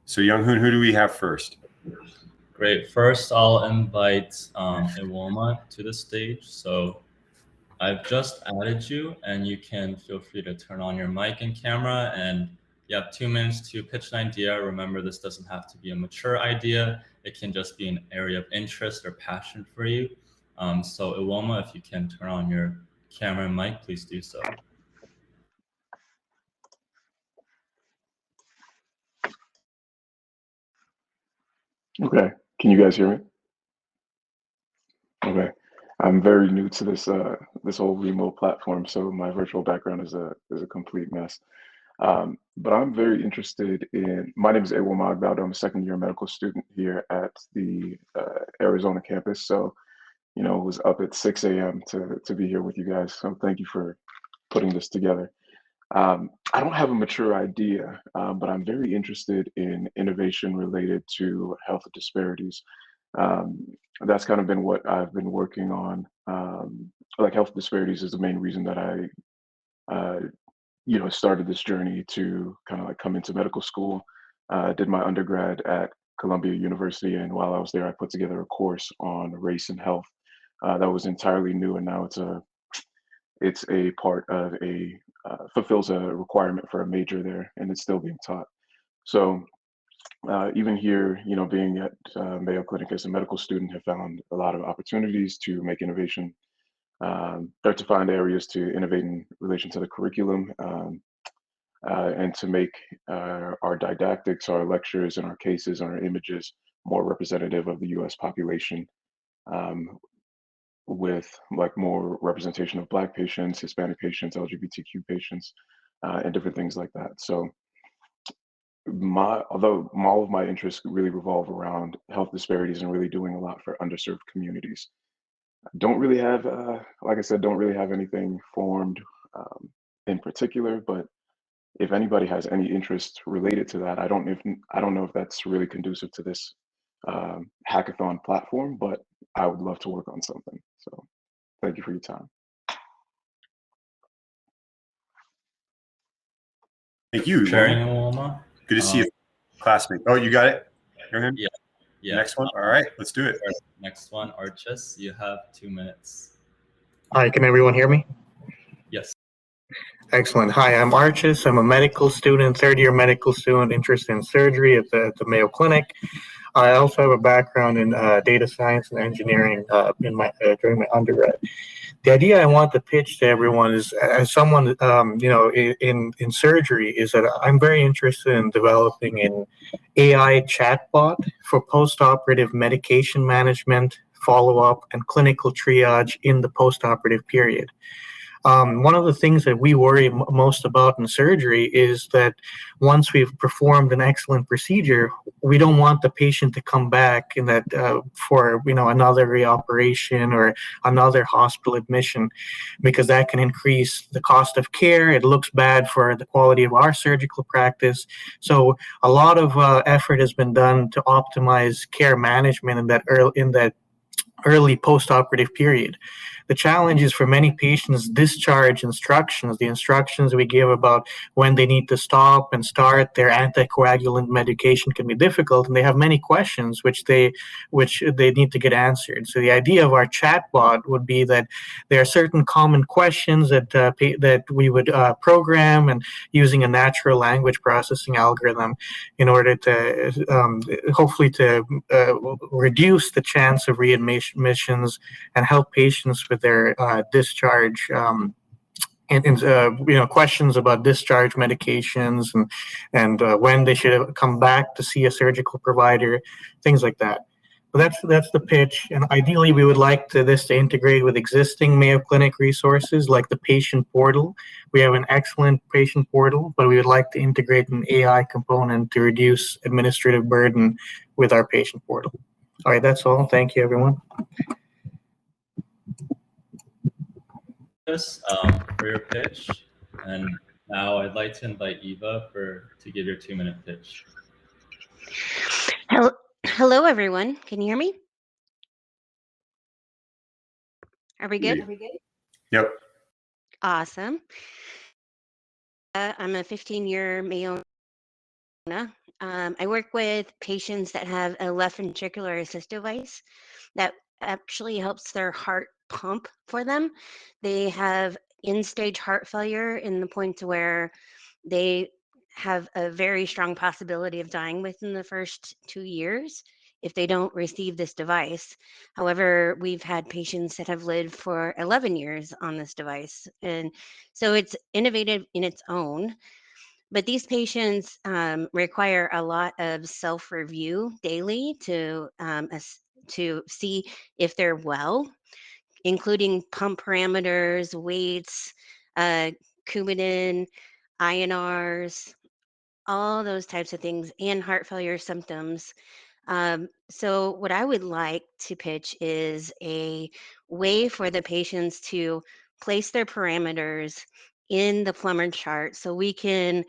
So Young-hoon, who do we have first? Great. First, I'll invite Iwoma to the stage. So I've just added you, and you can feel free to turn on your mic and camera. And you have 2 minutes to pitch an idea. Remember, this doesn't have to be a mature idea. It can just be an area of interest or passion for you. So Iwoma, if you can turn on your camera and mic, please do so. Okay, can you guys hear me? Okay, I'm very new to this whole remote platform, so my virtual background is a complete mess. But I'm very interested in. My name is Ewo Magbaudo. I'm a second-year medical student here at the Arizona campus. So, was up at 6 a.m. to be here with you guys. So thank you for putting this together. I don't have a mature idea, but I'm very interested in innovation related to health disparities. Um, that's kind of been what I've been working on. Like health disparities is the main reason that uh, started this journey to kind of like come into medical school. Did my undergrad at Columbia University, and while I was there, I put together a course on race and health that was entirely new, and now it's a part of a fulfills a requirement for a major there, and it's still being taught. So even here, being at Mayo Clinic as a medical student, have found a lot of opportunities to make innovation, or to find areas to innovate in relation to the curriculum, and to make our didactics, our lectures, and our cases and our images more representative of the U.S. population. Um, with like more representation of Black patients, Hispanic patients, LGBTQ patients, and different things like that. So although all of my interests really revolve around health disparities and really doing a lot for underserved communities, don't really have, like I said, don't really have anything formed in particular. But if anybody has any interest related to that, I don't know if that's really conducive to this hackathon platform, but I would love to work on something. So thank you for your time. Thank you. Sharing Iwoma. Good to see you, classmate. Oh, you got it? Yeah. Yeah. Next one. All right, let's do it. Next one, Archis, you have 2 minutes. Hi, can everyone hear me? Yes. Excellent. Hi, I'm Archis. I'm a medical student, third-year medical student, interested in surgery at the Mayo Clinic. I also have a background in data science and engineering during my undergrad. The idea I want to pitch to everyone is, as someone in surgery, is that I'm very interested in developing an AI chatbot for post-operative medication management, follow-up, and clinical triage in the post-operative period. One of the things that we worry most about in surgery is that once we've performed an excellent procedure, we don't want the patient to come back in that for another reoperation or another hospital admission, because that can increase the cost of care. It looks bad for the quality of our surgical practice. So a lot of effort has been done to optimize care management in that early post-operative period. The challenge is for many patients, discharge instructions, the instructions we give about when they need to stop and start their anticoagulant medication can be difficult, and they have many questions which they need to get answered. So the idea of our chatbot would be that there are certain common questions that we would program, and using a natural language processing algorithm in order to hopefully to reduce the chance of readmissions and help patients with their discharge and questions about discharge medications and when they should come back to see a surgical provider, things like that. But that's the pitch, and ideally we would like this to integrate with existing Mayo Clinic resources like the patient portal. We have an excellent patient portal, but we would like to integrate an AI component to reduce administrative burden with our patient portal. All right, that's all. Thank you, everyone. For your pitch, and now I'd like to invite Eva to give your 2-minute pitch. Hello, everyone. Can you hear me? Are we good? Yep. Awesome. I'm a 15-year Mayo. I work with patients that have a left ventricular assist device that actually helps their heart pump for them. They have end-stage heart failure in the point to where they have a very strong possibility of dying within the first 2 years if they don't receive this device. However, we've had patients that have lived for 11 years on this device. And so it's innovative in its own. But these patients require a lot of self-review daily to see if they're well, including pump parameters, weights, uh, Coumadin, INRs, all those types of things, and heart failure symptoms. So, what I would like to pitch is a way for the patients to place their parameters in the plumber chart so we can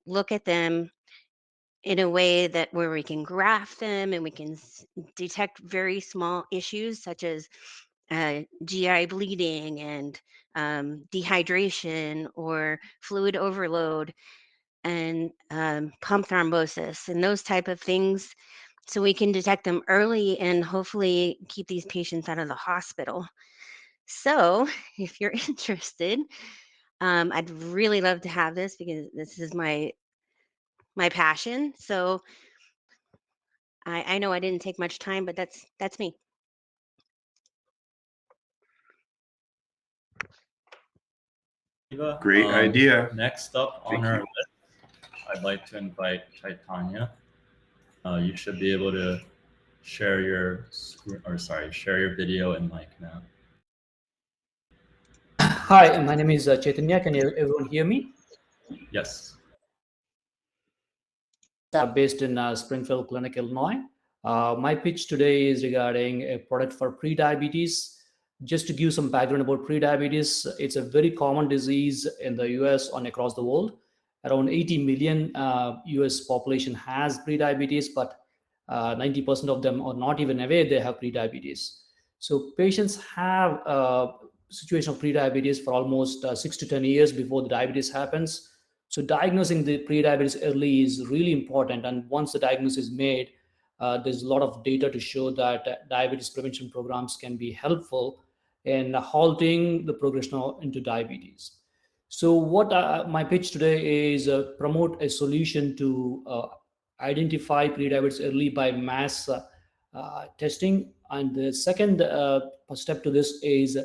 look at them in a way that where we can graph them and we can detect very small issues such as GI bleeding and dehydration or fluid overload and pump thrombosis and those type of things so we can detect them early and hopefully keep these patients out of the hospital. So if you're interested, I'd really love to have this because this is my passion. So I know I didn't take much time, but that's me. Eva. Great idea. Next up on Thank our you. list, I'd like to invite Chaitanya. You should be able to share your screen, or sorry, share your video and mic now. Hi, my name is Chaitanya. Can everyone hear me? Yes. Based in Springfield Clinic, Illinois. My pitch today is regarding a product for prediabetes. Just to give some background about prediabetes, it's a very common disease in the US and across the world. Around 80 million US population has prediabetes, but 90% of them are not even aware they have prediabetes. So patients have a situation of prediabetes for almost 6 to 10 years before the diabetes happens. So diagnosing the prediabetes early is really important. And once the diagnosis is made, there's a lot of data to show that diabetes prevention programs can be helpful in halting the progression into diabetes. So what my pitch today is promote a solution to identify prediabetes early by mass testing. And the second step to this is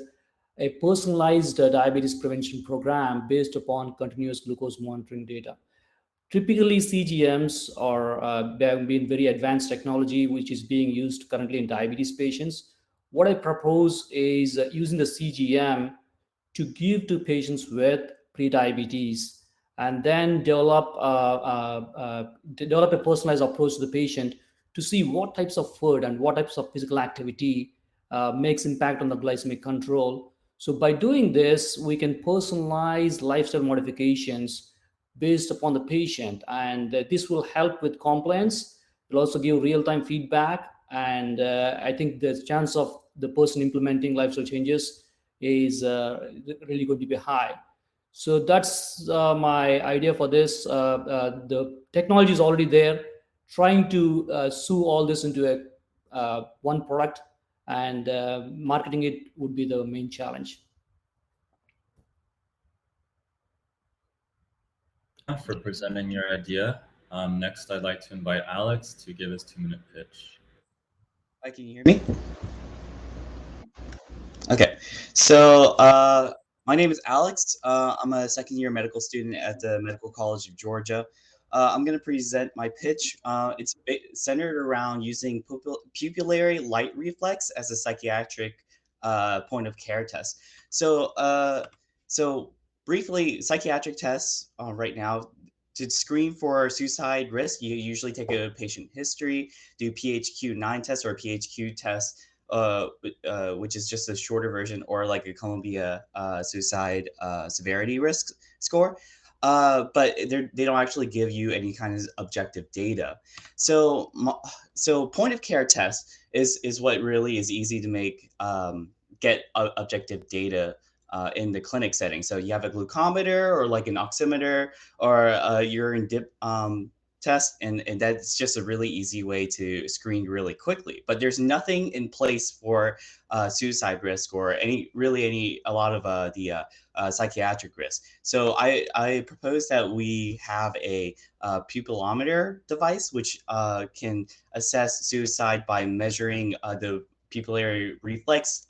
a personalized diabetes prevention program based upon continuous glucose monitoring data. Typically, CGMs are they have been very advanced technology which is being used currently in diabetes patients. What I propose is using the CGM to give to patients with prediabetes and then develop a personalized approach to the patient to see what types of food and what types of physical activity makes impact on the glycemic control. So by doing this, we can personalize lifestyle modifications based upon the patient, and this will help with compliance. It'll also give real-time feedback, and I think the chance of the person implementing lifestyle changes is really going to be high. So that's my idea for this. The technology is already there. Trying to sew all this into a one product and marketing it would be the main challenge. For presenting your idea. Next, I'd like to invite Alex to give his 2-minute pitch. Hi, can you hear me? Okay, so my name is Alex. I'm a second-year medical student at the Medical College of Georgia. I'm going to present my pitch. It's centered around using pupillary light reflex as a psychiatric point of care test. So briefly, psychiatric tests right now, to screen for suicide risk, you usually take a patient history, do PHQ-9 test or PHQ test, which is just a shorter version, or like a Columbia suicide severity risk score. But they don't actually give you any kind of objective data. So point of care test is what really is easy to make get objective data in the clinic setting. So you have a glucometer or like an oximeter or a urine dip test, and that's just a really easy way to screen really quickly. But there's nothing in place for suicide risk or a lot of the psychiatric risk. So I propose that we have a pupillometer device which can assess suicide by measuring the pupillary reflex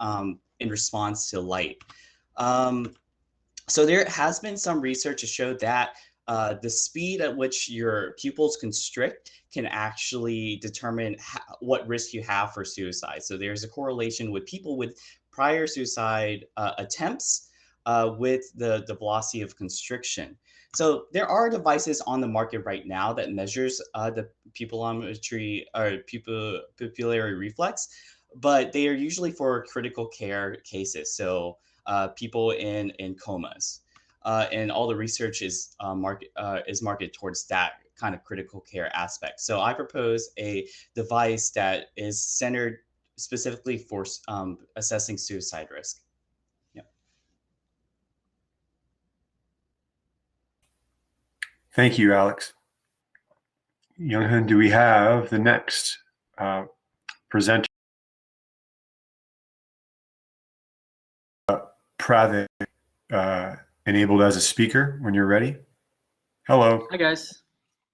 in response to light. So there has been some research to show that the speed at which your pupils constrict can actually determine what risk you have for suicide. So there's a correlation with people with prior suicide attempts with the velocity of constriction. So there are devices on the market right now that measures the pupillometry or pupillary reflex, but they are usually for critical care cases. So people in comas, and all the research is marketed towards that kind of critical care aspect. So I propose a device that is centered specifically for assessing suicide risk. Yeah. Thank you, Alex. Young-Hun, do we have the next presenter? Prathik, enabled as a speaker when you're ready. Hello. Hi guys.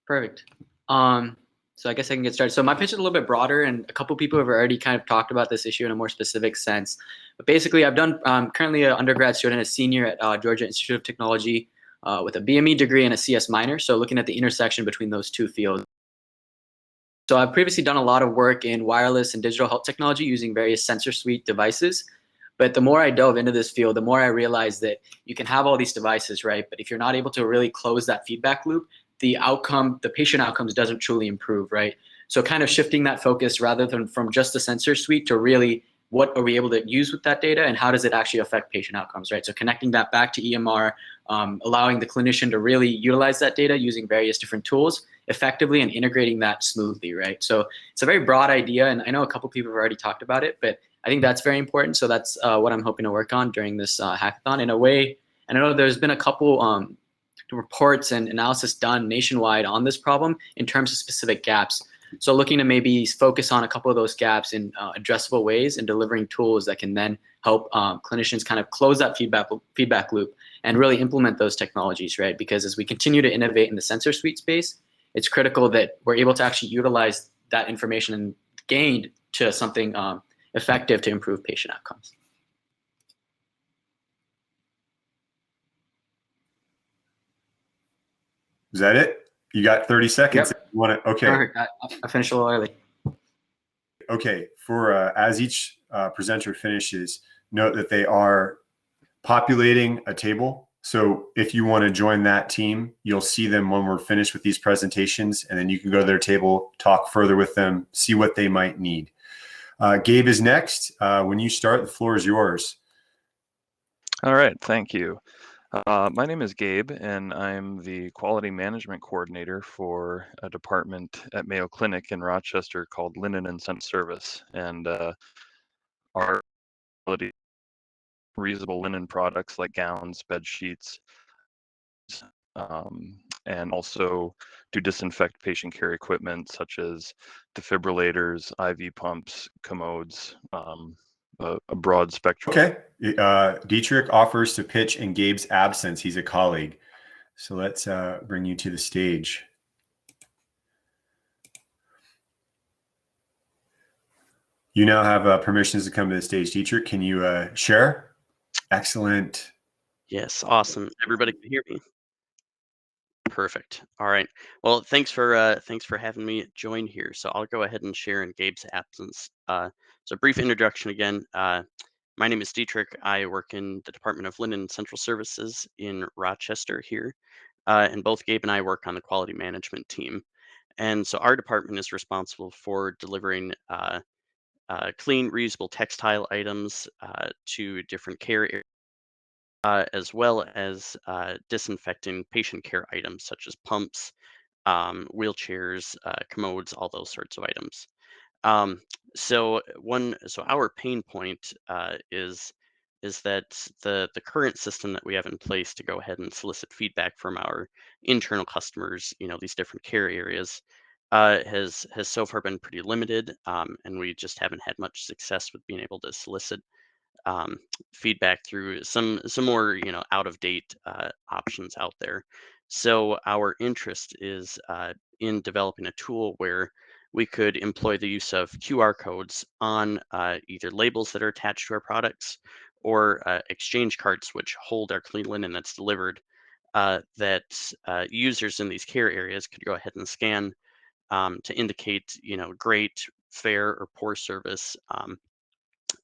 Perfect. So I guess I can get started. So my pitch is a little bit broader, and a couple people have already kind of talked about this issue in a more specific sense. But basically, I've done currently an undergrad student, a senior at Georgia Institute of Technology, with a BME degree and a CS minor. So looking at the intersection between those two fields. So I've previously done a lot of work in wireless and digital health technology using various sensor suite devices. But the more I dove into this field, the more I realized that you can have all these devices, right? But if you're not able to really close that feedback loop, the patient outcomes doesn't truly improve, right? So kind of shifting that focus rather than from just the sensor suite to really what are we able to use with that data and how does it actually affect patient outcomes, right? So connecting that back to EMR, allowing the clinician to really utilize that data using various different tools effectively and integrating that smoothly, right? So it's a very broad idea, and I know a couple people have already talked about it, but I think that's very important. So that's what I'm hoping to work on during this hackathon in a way. And I know there's been a couple reports and analysis done nationwide on this problem in terms of specific gaps. So looking to maybe focus on a couple of those gaps in addressable ways and delivering tools that can then help clinicians kind of close that feedback loop and really implement those technologies, right? Because as we continue to innovate in the sensor suite space, it's critical that we're able to actually utilize that information and gained to something effective to improve patient outcomes. Is that it? You got 30 seconds. Yep. You want to? Okay. Perfect. I finished a little early. Okay. For as each presenter finishes, note that they are populating a table. So if you want to join that team, you'll see them when we're finished with these presentations, and then you can go to their table, talk further with them, see what they might need. Gabe is next. When you start, the floor is yours. All right, thank you. My name is Gabe, and I'm the quality management coordinator for a department at Mayo Clinic in Rochester called Linen and Scent Service. And our quality reusable linen products like gowns, bed sheets, and also to disinfect patient care equipment such as defibrillators, IV pumps, commodes, a broad spectrum. Okay. Dietrich offers to pitch in Gabe's absence. He's a colleague. So let's bring you to the stage. You now have permissions to come to the stage. Dietrich, can you share? Excellent. Yes, awesome. Everybody can hear me. Perfect. All right. Well, thanks for having me join here. So I'll go ahead and share in Gabe's absence. So brief introduction again. My name is Dietrich. I work in the Department of Linen and Central Services in Rochester here, and both Gabe and I work on the quality management team. And so our department is responsible for delivering clean, reusable textile items to different care areas. As well as disinfecting patient care items such as pumps, wheelchairs, commodes, all those sorts of items. So our pain point is is that the current system that we have in place to go ahead and solicit feedback from our internal customers, these different care areas, has so far been pretty limited, and we just haven't had much success with being able to solicit feedback through some more out of date options out there. So our interest is in developing a tool where we could employ the use of QR codes on either labels that are attached to our products or exchange cards which hold our clean linen that's delivered, that users in these care areas could go ahead and scan to indicate great, fair, or poor service,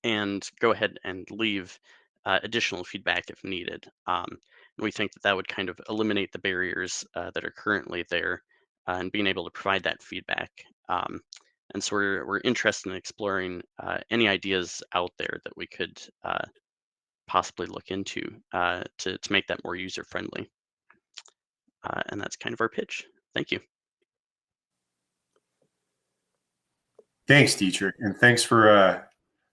and go ahead and leave additional feedback if needed. And we think that that would kind of eliminate the barriers that are currently there, and being able to provide that feedback. And so we're interested in exploring any ideas out there that we could possibly look into to make that more user friendly. And that's kind of our pitch. Thank you. Thanks, Dietrich, and thanks for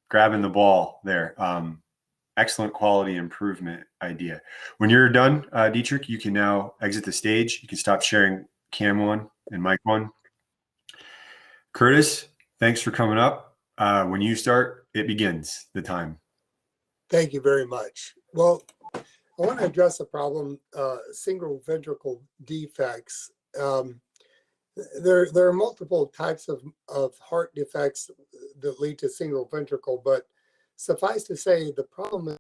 grabbing the ball there. Excellent quality improvement idea. When you're done, Dietrich, you can now exit the stage. You can stop sharing cam 1 and mic 1. Curtis, thanks for coming up. When you start, it begins the time. Thank you very much. Well, I want to address a problem, single ventricle defects. There are multiple types of heart defects that lead to single ventricle, but suffice to say, the problem is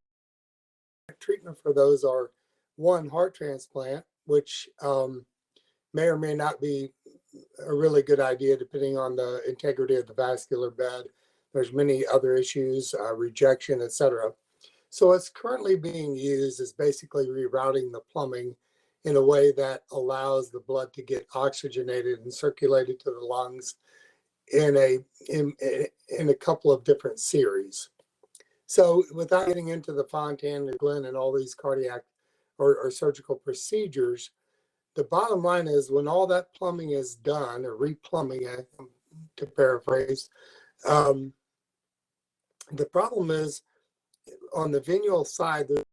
treatment for those are, one, heart transplant, which may or may not be a really good idea depending on the integrity of the vascular bed. There's many other issues, rejection, etc. So what's currently being used is basically rerouting the plumbing in a way that allows the blood to get oxygenated and circulated to the lungs in a couple of different series. So without getting into the Fontan and Glenn and all these cardiac or surgical procedures, the bottom line is when all that plumbing is done, or replumbing, to paraphrase, the problem is on the venual side, there's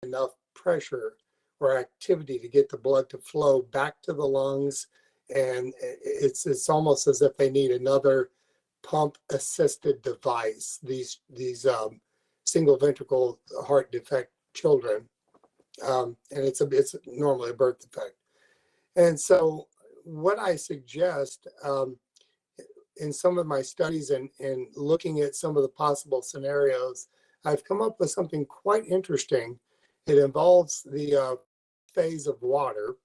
enough pressure or activity to get the blood to flow back to the lungs, and it's almost as if they need another pump-assisted device. These single ventricle heart defect children, and it's normally a birth defect. And so, what I suggest in some of my studies and looking at some of the possible scenarios, I've come up with something quite interesting. It involves the phase of water,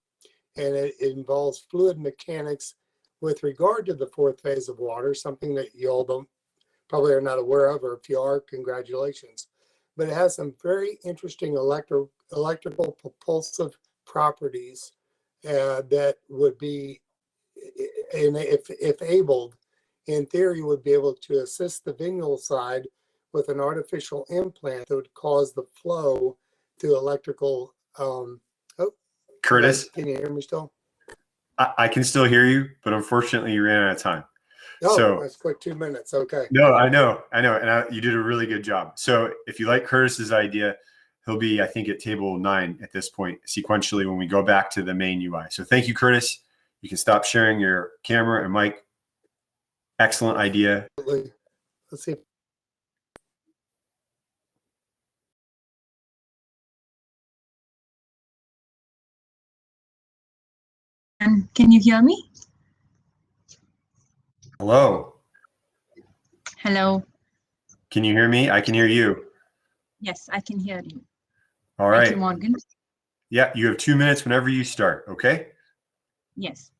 and it involves fluid mechanics with regard to the fourth phase of water, something that you all probably are not aware of, or if you are, congratulations. But it has some very interesting electrical propulsive properties that would be, and if abled, in theory, would be able to assist the venual side with an artificial implant that would cause the flow through electrical. Curtis, can you hear me still? I can still hear you, but unfortunately you ran out of time. Oh, so that's quick, 2 minutes. Okay. No, I know. And you did a really good job. So if you like Curtis's idea, he'll be, I think, at table 9 at this point, sequentially, when we go back to the main UI. So thank you, Curtis. You can stop sharing your camera and mic. Excellent idea. Let's see. Can you hear me? Hello. Hello. Can you hear me? I can hear you. Yes, I can hear you. All right. Thank you, Morgan. Yeah, you have 2 minutes whenever you start, okay? Yes.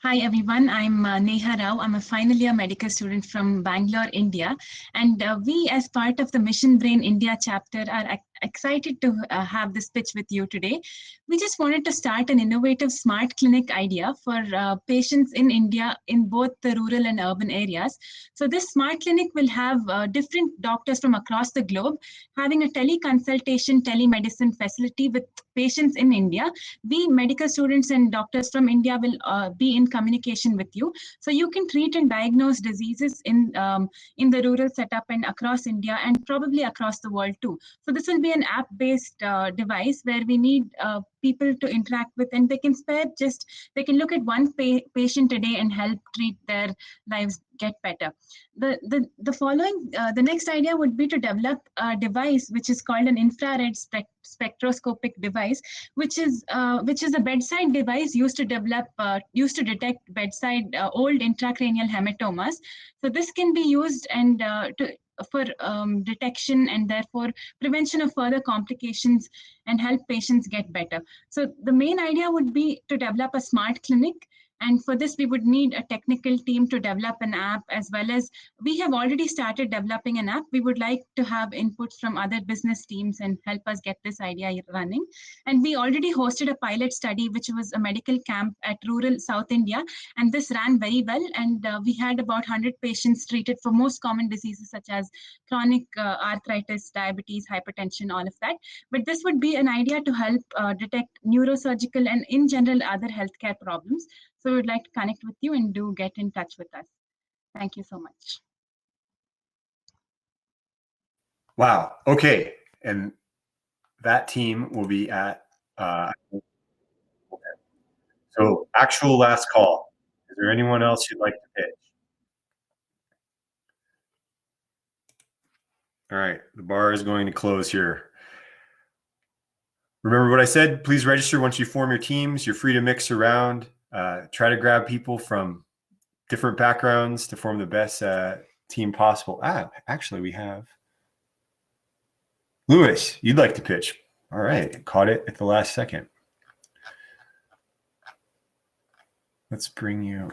Hi, everyone. I'm Neha Rao. I'm a final year medical student from Bangalore, India. And we, as part of the Mission Brain India chapter, are excited to have this pitch with you today. We just wanted to start an innovative smart clinic idea for patients in India in both the rural and urban areas. So this smart clinic will have different doctors from across the globe having a teleconsultation, telemedicine facility with patients in India. We medical students and doctors from India will be in communication with you. So you can treat and diagnose diseases in the rural setup and across India and probably across the world too. So this will be an app-based device where we need people to interact with, and they can look at one patient a day and help treat their lives get better. The next idea would be to develop a device which is called an infrared spectroscopic device, which is a bedside device used to detect bedside old intracranial hematomas. So this can be used and for detection and therefore prevention of further complications and help patients get better. So the main idea would be to develop a smart clinic. And for this, we would need a technical team to develop an app, as well as we have already started developing an app. We would like to have inputs from other business teams and help us get this idea running. And we already hosted a pilot study, which was a medical camp at rural South India. And this ran very well. And we had about 100 patients treated for most common diseases such as chronic arthritis, diabetes, hypertension, all of that. But this would be an idea to help detect neurosurgical and in general other healthcare problems. So we would like to connect with you and do get in touch with us. Thank you so much. Wow. Okay. And that team will be at, so actual last call. Is there anyone else you'd like to pitch? All right. The bar is going to close here. Remember what I said, please register once you form your teams. You're free to mix around. Try to grab people from different backgrounds to form the best team possible. Actually, we have Louis. You'd like to pitch. All right. Caught it at the last second. Let's bring you.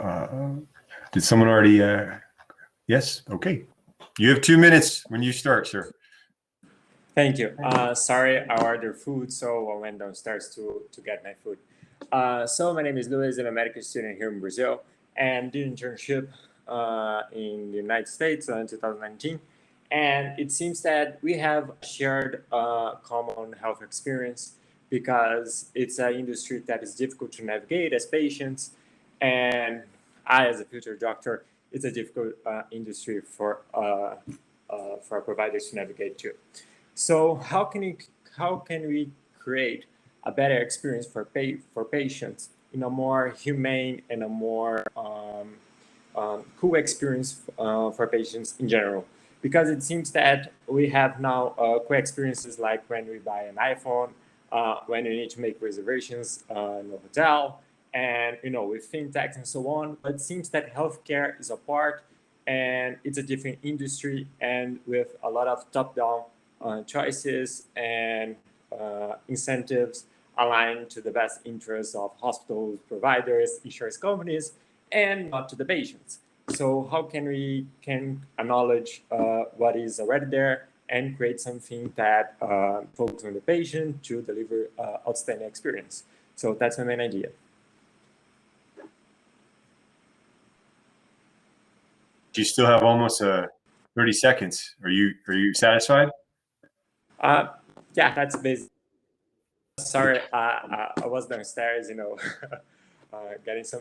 Did someone already? Yes. Okay. You have 2 minutes when you start, sir. Thank you. Sorry, I ordered food, so I went downstairs to get my food. So my name is Luis. I'm a medical student here in Brazil and did an internship in the United States in 2019. And it seems that we have shared common health experience because it's an industry that is difficult to navigate as patients. And I, as a future doctor, it's a difficult industry for providers to navigate too. So how can we create a better experience for patients in a more humane and a more cool experience for patients in general? Because it seems that we have now cool experiences like when we buy an iPhone, when we need to make reservations in a hotel, and with fintechs and so on. But it seems that healthcare is a part, and it's a different industry, and with a lot of top-down choices and incentives aligned to the best interests of hospitals, providers, insurance companies, and not to the patients. So how can we acknowledge what is already there and create something that focuses on the patient to deliver outstanding experience? So that's my main idea. Do you still have almost 30 seconds? Are you satisfied? Yeah, that's basically. Sorry, I was downstairs, getting some